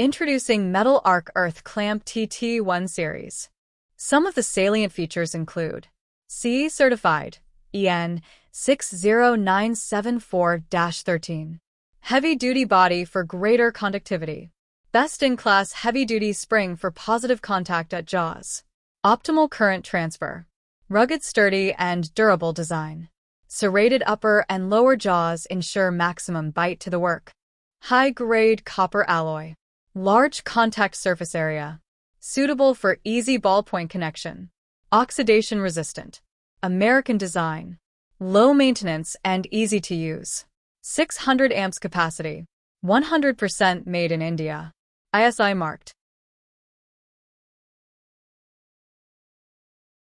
Introducing Metal Arc Earth Clamp TT1 series. Some of the salient features include CE certified, EN 60974-13. Heavy-duty body for greater conductivity. Best-in-class heavy-duty spring for positive contact at jaws. Optimal current transfer. Rugged, sturdy, and durable design. Serrated upper and lower jaws ensure maximum bite to the work. High-grade copper alloy. Large contact surface area. Suitable for easy ballpoint connection. Oxidation resistant. American design. Low maintenance and easy to use. 600 amps capacity. 100% made in India. ISI Marked.